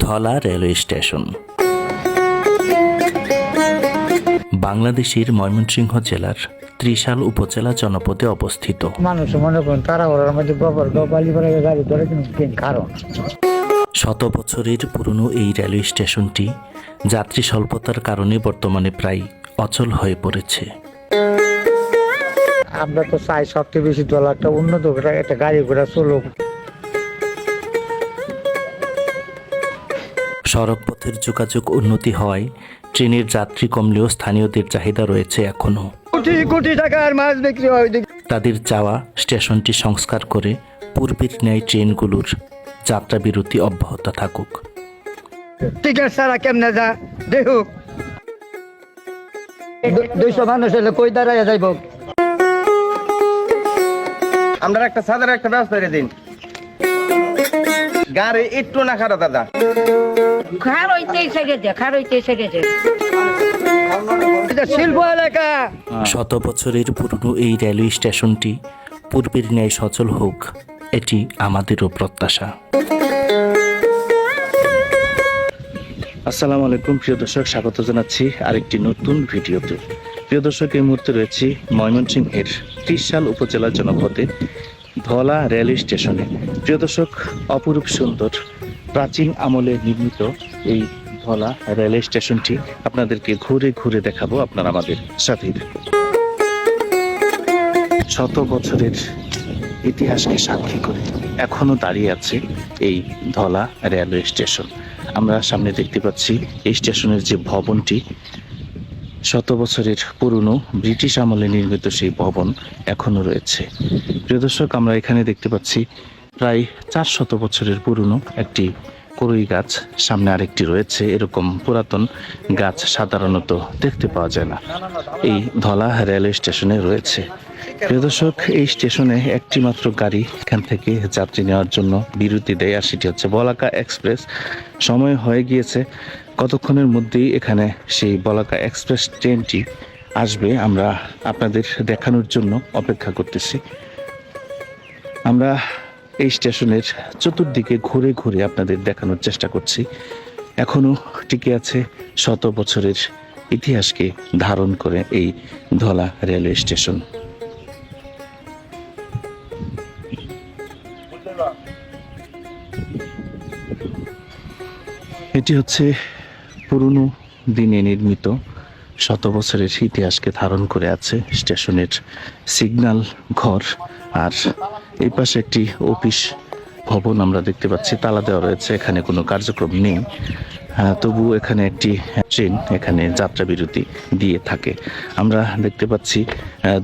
Dhola railway station বাংলাদেশের ময়মনসিংহ জেলার ত্রিশাল উপজেলা জনপদে অবস্থিত। মানুষ মনে করেন তারা ওর মধ্যে গোবর গোপালি করে গাড়ি ধরে কারণ শত বছরের পুরনো এই রেলওয়ে স্টেশনটি যাত্রী স্বল্পতার কারণে বর্তমানে প্রায় অচল হয়ে পড়েছে। আমরা তো চাই সবচেয়ে বেশি দল একটা উন্নত একটা গাড়ি ঘোড়া চলুক। সড়ক পথের যোগাযোগ উন্নতি হওয়ায় ট্রেনের যাত্রী কমলেও স্থানীয়দের চাহিদা রয়েছে এখনো। কোটি কোটি টাকার মাছ বিক্রি হয়। তাদের চাওয়া স্টেশনটি সংস্কার করে পূর্বের ন্যায় ট্রেনগুলোর যাত্রা বিরতি অব্যাহত থাকুক। টিকিট ছাড়া কেমনে যা দেখুক 200 মানুষ হলে কই দাঁড়ায় যাইব। আমরা একটা সাধারণ একটা ব্যবস্থা করে দিন, গাড়ি একটু না খারাপ দাদা শিল্প এলাকা। শত বছরের পুরনো এই রেলওয়ে স্টেশনটি পূর্বের ন্যায় সচল হোক, এটি আমাদেরও প্রত্যাশা। আসসালামু আলাইকুম প্রিয় দর্শক, স্বাগত জানাচ্ছি আরেকটি নতুন ভিডিওতে। প্রিয় দর্শক, এই মুহূর্তে রয়েছি ময়মনসিংহের ত্রিশাল উপজেলা জনপদে ধলা রেলওয়ে স্টেশনে। প্রিয় দর্শক, অপরূপ সুন্দর প্রাচীন আমলে নির্মিত এই ধলা রেলওয়ে স্টেশনটি আপনাদেরকে ঘুরে ঘুরে দেখাবো। আপনারা আমাদের সাথে শত বছরের ইতিহাসকে সাক্ষী করে এখনো দাঁড়িয়ে আছে এই ধলা রেলওয়ে স্টেশন। আমরা সামনে দেখতে পাচ্ছি এই স্টেশনের যে ভবনটি, শত বছরের পুরনো ব্রিটিশ আমলে নির্মিত সেই ভবন এখনো রয়েছে। প্রিয় দর্শক, আমরা এখানে দেখতে পাচ্ছি প্রায় 400 বছরের পুরনো একটি কড়ই গাছ, সামনে আরেকটি রয়েছে। এরকম পুরাতন গাছ সাধারণত দেখতে পাওয়া যায় না, এই ধলা রেলওয়ে স্টেশনে রয়েছে। প্রিয় দর্শক, এই স্টেশনে একটি মাত্র গাড়ি এখান থেকে যাত্রী নেওয়ার জন্য বিরতি দেয়, আর সেটি হচ্ছে বলাকা এক্সপ্রেস। সময় হয়ে গিয়েছে, কতক্ষণের মধ্যেই এখানে সেই বলাকা এক্সপ্রেস ট্রেনটি আসবে। আমরা আপনাদের দেখানোর জন্য অপেক্ষা করতেছি। আমরা এই স্টেশনের চতুর্দিকে ঘুরে ঘুরে আপনাদের দেখানোর চেষ্টা করছি। এখনো টিকে আছে শত বছরের ইতিহাসকে ধারণ করে এই ধলা রেলওয়ে স্টেশন। এটি হচ্ছে পুরনো দিনে নির্মিত, শত বছরের ইতিহাসকে ধারণ করে আছে স্টেশনের সিগন্যাল ঘর। আর এই পাশে একটি অফিস ভবন আমরা দেখতে পাচ্ছি, তালা দেওয়া রয়েছে, এখানে কোনো কার্যক্রম নেই। তবু এখানে একটি ট্রেন এখানে যাত্রা বিরতি দিয়ে থাকে। আমরা দেখতে পাচ্ছি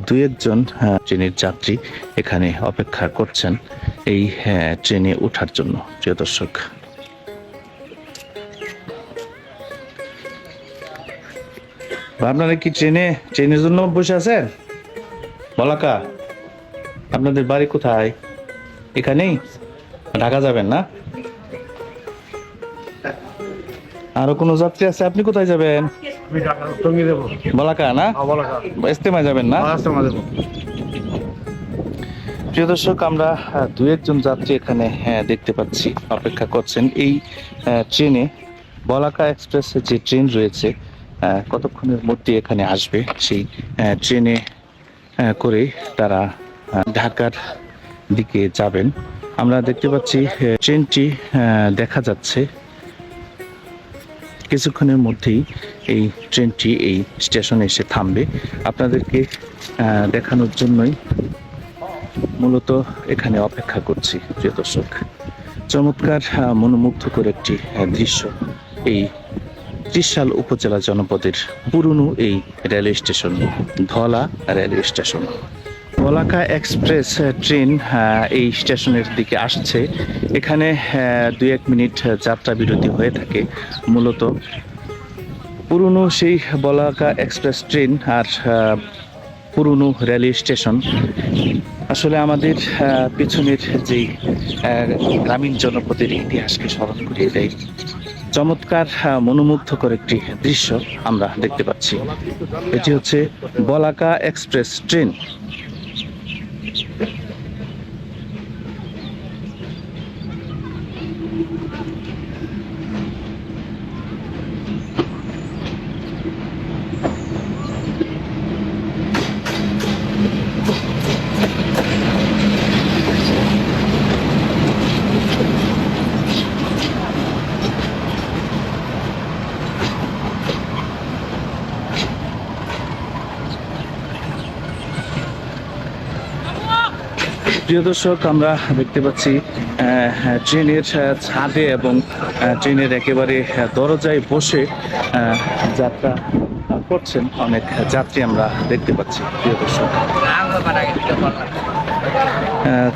2-1 জন ট্রেনের যাত্রী এখানে অপেক্ষা করছেন এই ট্রেনে ওঠার জন্য। প্রিয় দর্শক, আপনারা কি ট্রেনের জন্য বসে আছেন? বলাকা, আপনাদের বাড়ি কোথায়? এখানেই? ঢাকা যাবেন না? আরো কোনো যাত্রী আছে? আপনি কোথায় যাবেন? বলাকা না? ইস্তেমায় যাবেন না? প্রিয় দর্শক, আমরা 2-1 জন যাত্রী এখানে দেখতে পাচ্ছি অপেক্ষা করছেন এই ট্রেনে। বলাকা এক্সপ্রেসের যে ট্রেন রয়েছে কতক্ষণের মধ্যে এখানে আসবে, সেই ট্রেনে করে তারা ঢাকার দিকে যাবেন। আমরা দেখতে পাচ্ছি ট্রেনটি দেখা যাচ্ছে। কিছুক্ষণের মধ্যেই এই ট্রেনটি এই স্টেশনে এসে থামবে। আপনাদেরকে দেখানোর জন্যই মূলত এখানে অপেক্ষা করছি। প্রিয় দর্শক, চমৎকার মনোমুগ্ধকর একটি দৃশ্য এই ত্রিশাল উপজেলা জনপদের পুরনো এই railway station, Dhola railway station. বলাকা এক্সপ্রেস ট্রেন এই স্টেশনের দিকে আসছে। এখানে 2-1 মিনিট যাত্রা বিরতি হয়ে থাকে। মূলত পুরনো সেই বলাকা এক্সপ্রেস ট্রেন আর পুরনো রেলওয়ে স্টেশন আসলে আমাদের পিছনের যেই গ্রামীণ জনপদের ইতিহাসকে স্মরণ করিয়ে দেয়। চমৎকার মনোমুগ্ধকর একটি দৃশ্য আমরা দেখতে পাচ্ছি। এটি হচ্ছে বলাকা এক্সপ্রেস ট্রেন। প্রিয় দর্শক, আমরা দেখতে পাচ্ছি ট্রেনের ছাদে এবং ট্রেনের একেবারে দরজায় বসে যাত্রা করছেন অনেক যাত্রী আমরা দেখতে পাচ্ছি। প্রিয় দর্শক,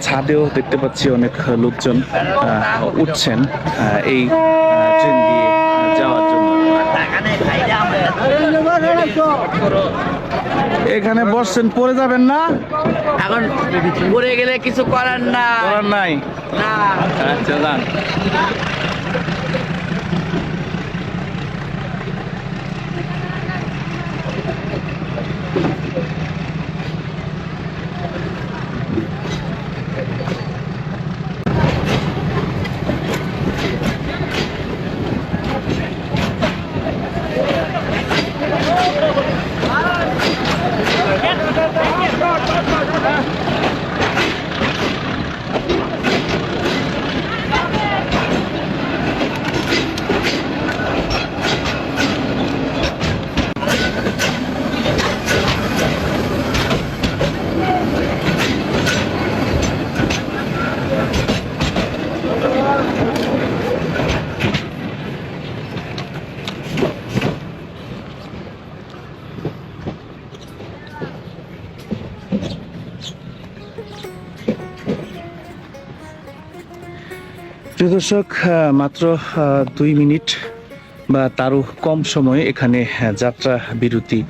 ছাদেও দেখতে পাচ্ছি অনেক লোকজন উঠছেন এই ট্রেন দিয়ে যাওয়ার জন্য। এখানে বসছেন, পড়ে যাবেন না? এখন পড়ে গেলে কিছু করার না। করার নাই? না। আচ্ছা, যান। প্রিয় দর্শক, মাত্র 2 মিনিট বা তারও কম সময়ে এখানে যাত্রা বিরতি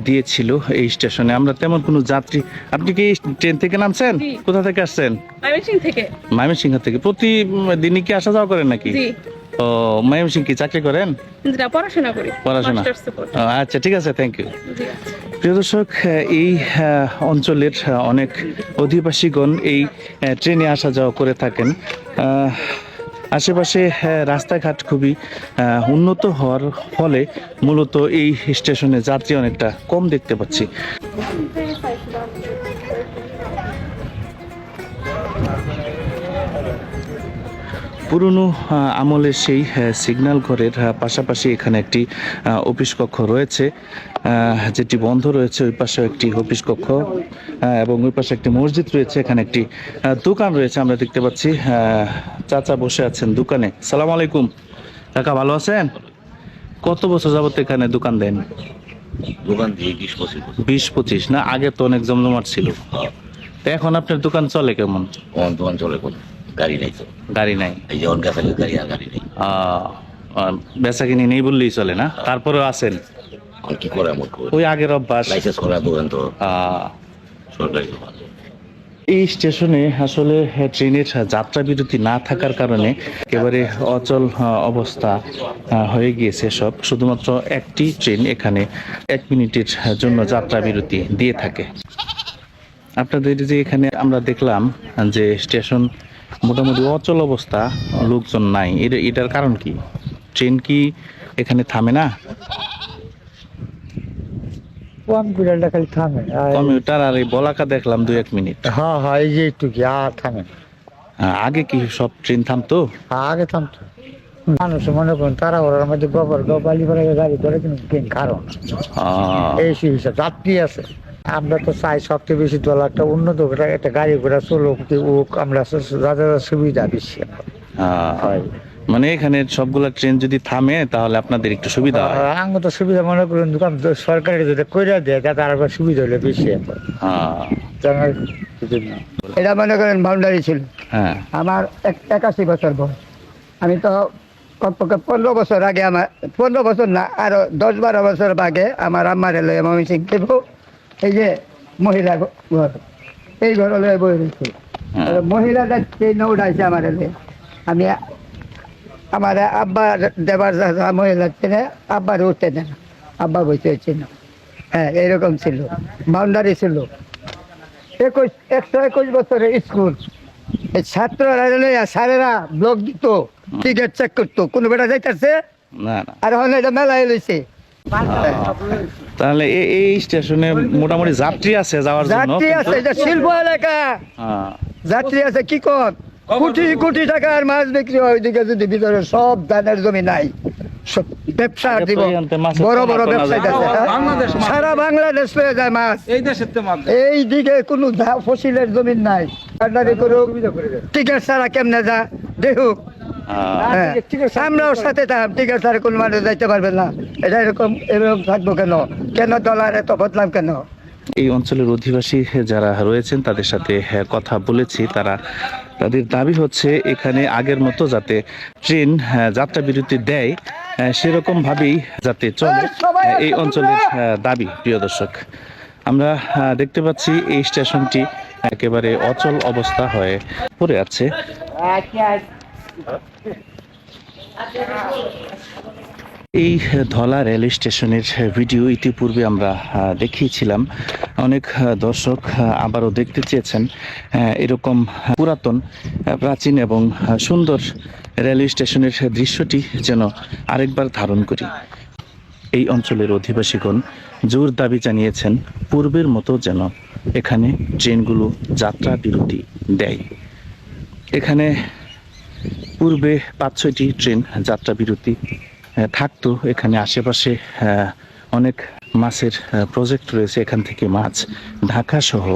দিয়েছিল এই স্টেশনে। আমরা তেমন কোনো যাত্রী, আপনি কি ট্রেন থেকে নামছেন? জি। কোথা থেকে আসছেন? ময়মনসিংহ থেকে। ময়মনসিংহ থেকে। প্রতিদিনই কি আসা যাওয়া করেন নাকি? জি। ও, ময়মনসিংহ কি চাকরি করেন? যেটা পড়াশোনা করি। পড়াশোনা। মাস্টার্সে পড়ি। ও, আচ্ছা, ঠিক আছে, থ্যাংক ইউ। জি। প্রিয় দর্শক, এই অঞ্চলের অনেক অধিবাসীগণ এই ট্রেনে আসা যাওয়া করে থাকেন। আশেপাশে রাস্তাঘাট খুবই উন্নত হওয়ার ফলে মূলত এই স্টেশনে যাত্রী অনেকটা কম দেখতে পাচ্ছি। পুরনো আমলের সেই সিগন্যাল ঘরের পাশাপাশি এখানে একটি অফিস কক্ষ রয়েছে, যেটি বন্ধ রয়েছে। ওই পাশে একটি অফিস কক্ষ এবং ওই পাশে একটি মসজিদ রয়েছে। এখানে একটি দোকান রয়েছে আমরা দেখতে পাচ্ছি। চাচা বসে আছেন দোকানে। সালাম আলাইকুম কাকা, ভালো আছেন? কত বছর যাবত এখানে দোকান দেন? দোকান দিয়ে 20-25 বছর। 20-25 না? আগে তো অনেক জমজমাট ছিল। তো এখন আপনার দোকান চলে কেমন? অন দোকান চলে কোন গাড়ি নাই তো, গাড়ি নাই? এই যে অন গেছে গাড়ি আর গাড়ি নেই। বেচা কিনি নেই বললেই চলে না? তারপরেও আছেন? এখন কি করে আমার করে ওই আগের অভ্যাস। লাইসেন্স করা দোকান তো আহ, সরকারি দোকান। এই স্টেশনে আসলে ট্রেনের যাত্রা বিরতি না থাকার কারণে একেবারে অচল অবস্থা হয়ে গিয়েছে সব। শুধুমাত্র একটি ট্রেন এখানে 1 মিনিটের জন্য যাত্রা বিরতি দিয়ে থাকে। আপনাদের যে এখানে আমরা দেখলাম যে স্টেশন মোটামুটি অচল অবস্থা, লোকজন নাই, এটার কারণ কি? ট্রেন কি এখানে থামে না? কম্পিউটারটা খালি থামে। কমিউটার আর এই বলাকা দেখলাম 2-1 মিনিট। হ্যাঁ হ্যাঁ, এই যে একটু কি আর থামে না। আগে কি সব ট্রেন থামতো? আগে থামতো। মানুষ মনে করেন তারা ওর মধ্যে গোবর বালি ভরে গাড়ি ধরে কিন্তু কারণ এই হিসাব যাত্রী আছে। আমরা তো চাই সবচেয়ে বেশি তোলা একটা উন্নত একটা গাড়ি ঘোড়া চলুক, আমরা যা সুবিধা বেশি হয়। মানে এখানে সবগুলা ট্রেন যদি থামে তাহলে আপনাদের একটু সুবিধা হয়। আঙ্গ তো সুবিধা মনে করুন দোকান সরকারি যদি করে দেয় তাতে আর সুবিধা হলে বেশি। এটা মনে করেন বাউন্ডারি ছিল। হ্যাঁ, আমার 81 বছর বয়স। আমি তো কমপক্ষে 15 বছর আগে, আমার 15 বছর না আরো 10-12 বছর আগে আমার আম্মার এলো ময়মনসিংহ দেব। এই যে মহিলা ঘর, এই ঘর লয়ে বই রয়েছে। মহিলাটা ট্রেন উঠাইছে আমার এলে। আমি আমার আব্বা দেবার মহিলা ট্রেনে আব্বার উঠতে দেন, আব্বা বসে ছিল। হ্যাঁ, এইরকম ছিল, বাউন্ডারি ছিল। 121 বছরের স্কুল। এই ছাত্ররা স্যারেরা ব্লক দিত, টিকিট চেক করতো, কোনো বেটা যাইতেছে না না। আর হলে এটা মেলায় লইছে। তাহলে এই স্টেশনে মোটামুটি যাত্রী আছে যাওয়ার জন্য? যাত্রী আছে, এটা শিল্প এলাকা, যাত্রী আছে। কি কর কোটি কোটি টাকার মাছ বিক্রি হয় ওইদিকে, যদি ভিতরে সব ধানের জমি নাই, সব ব্যবসা দিব, বড় বড় ব্যবসায়ী আছে। সারা বাংলাদেশ পেয়ে যায় মাছ। এই দিকে কোনো ফসিলের জমি নাই। পার্টনারি করুক, টিকিট ছাড়া কেমনে যা দেখুক। হ্যাঁ, আমরাও সাথে থাকলাম, টিকিট ছাড়া কোনো মানুষ যাইতে পারবে না। এটা এরকম থাকবো কেন? কেন ডলার এত বদলাম কেন? এই অঞ্চলের অধিবাসী যারা রয়েছেন তাদের সাথে কথা বলেছি। তাদের দাবি হচ্ছে এখানে আগের মতো যাতে ট্রেন যাত্রা বিরতি দেয়, সেরকম ভাবেই যাতে চলে, এই অঞ্চলের দাবি। প্রিয় দর্শক, আমরা দেখতে পাচ্ছি এই স্টেশনটি একেবারে অচল অবস্থা হয়ে পড়ে আছে। এই ধলা রেল স্টেশনের ভিডিও ইতিপূর্বে আমরা দেখিয়েছিলাম। অনেক দর্শক আবারও দেখতে চেয়েছেন এরকম পুরাতন, প্রাচীন এবং সুন্দর রেল স্টেশনের দৃশ্যটি যেন আরেকবার ধারণ করি। এই অঞ্চলের অধিবাসীগণ জোর দাবি জানিয়েছেন পূর্বের মতো যেন এখানে ট্রেনগুলো যাত্রা বিরতি দেয়। এখানে পূর্বে 5-6টি ট্রেন যাত্রা বিরতি থাকতো। এখানে আশেপাশে অনেক মাছের প্রজেক্ট রয়েছে, এখান থেকে মাছ ঢাকা সহ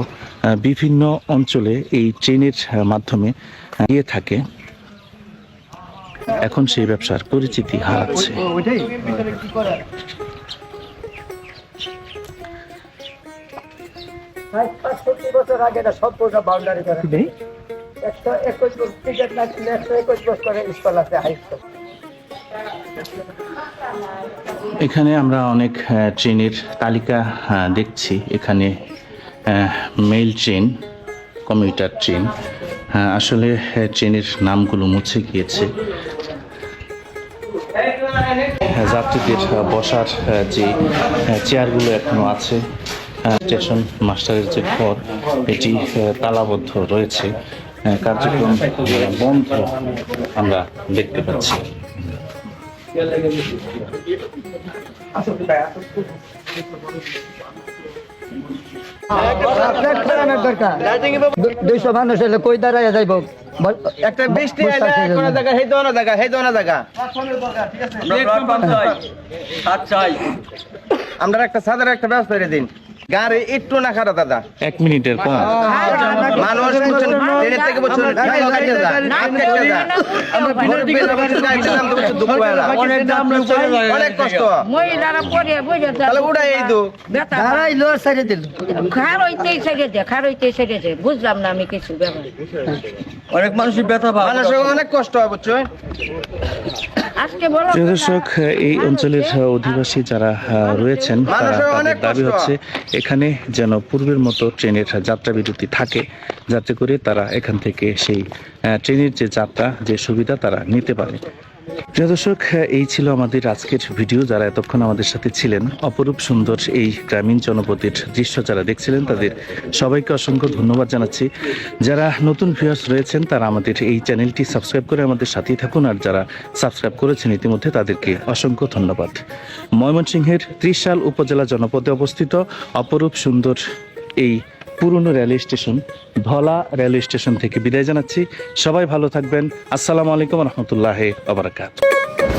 বিভিন্ন অঞ্চলে এই ট্রেনের মাধ্যমে গিয়ে থাকে। এখন সেই ব্যবসার পরিচিতি হারাচ্ছে। বছর আগে এটা সম্পূর্ণ বাউন্ডারি করা, 121 টিকিট না ছিল, 121 বছর স্কুল আছে, হাই স্কুল। এখানে আমরা অনেক ট্রেনের তালিকা দেখছি। এখানে মেইল ট্রেন, কমিউটার ট্রেন, আসলে ট্রেনের নামগুলো মুছে গিয়েছে। যাত্রীদের বসার যে চেয়ারগুলো এখনো আছে। স্টেশন মাস্টারের যে ঘর, এটি তালাবদ্ধ রয়েছে, কার্যক্রম বন্ধ আমরা দেখতে পাচ্ছি। দুইশো মানুষ এলে কই দাঁড়ায় যাইব? একটা বৃষ্টি আইলে কোনো জায়গা হেই দোনা জায়গা আমরা একটা সাধারণ একটা ব্যবস্থা করে দিন। গাড়ি একটু না খারাপ দাদা, 1 মিনিটের কম। মানুষ বুঝছেন ট্রেনের থেকে বুঝছেন অনেক কষ্ট, তাহলে উড়াই এই দু দাঁড়াইলো সাইডে দিল। বুঝলাম না আমি কিছু ব্যাপার। অনেক মানুষের ব্যথা পায়, মানুষের অনেক কষ্ট হয় বুঝছেন। আজকে বলো প্রিয় দর্শক, এই অঞ্চলের অধিবাসী যারা রয়েছেন তাদের দাবি হচ্ছে এখানে যেন পূর্বের মতো ট্রেনের যাত্রা বিরতি থাকে, যাতে করে তারা এখান থেকে সেই ট্রেনের যে যাত্রা, যে সুবিধা তারা নিতে পারে। প্রিয় দর্শক, এই ছিল আমাদের আজকের ভিডিও। যারা এতক্ষণ আমাদের সাথে ছিলেন, অপরূপ সুন্দর এই গ্রামীণ জনপদের দৃশ্য যারা দেখছিলেন, তাদের সবাইকে অসংখ্য ধন্যবাদ জানাচ্ছি। যারা নতুন ভিউয়ার্স রয়েছেন তারা আমাদের এই চ্যানেলটি সাবস্ক্রাইব করে আমাদের সাথেই থাকুন, আর যারা সাবস্ক্রাইব করেছেন ইতিমধ্যে তাদেরকে অসংখ্য ধন্যবাদ। ময়মনসিংহের ত্রিশাল উপজেলা জনপদে অবস্থিত অপরূপ সুন্দর এই পুরনো railway station, Dhola railway station থেকে বিদায় জানাচ্ছি। সবাই ভালো থাকবেন। আসসালামু আলাইকুম রহমতুল্লাহ ওয়া বারাকাতুহু।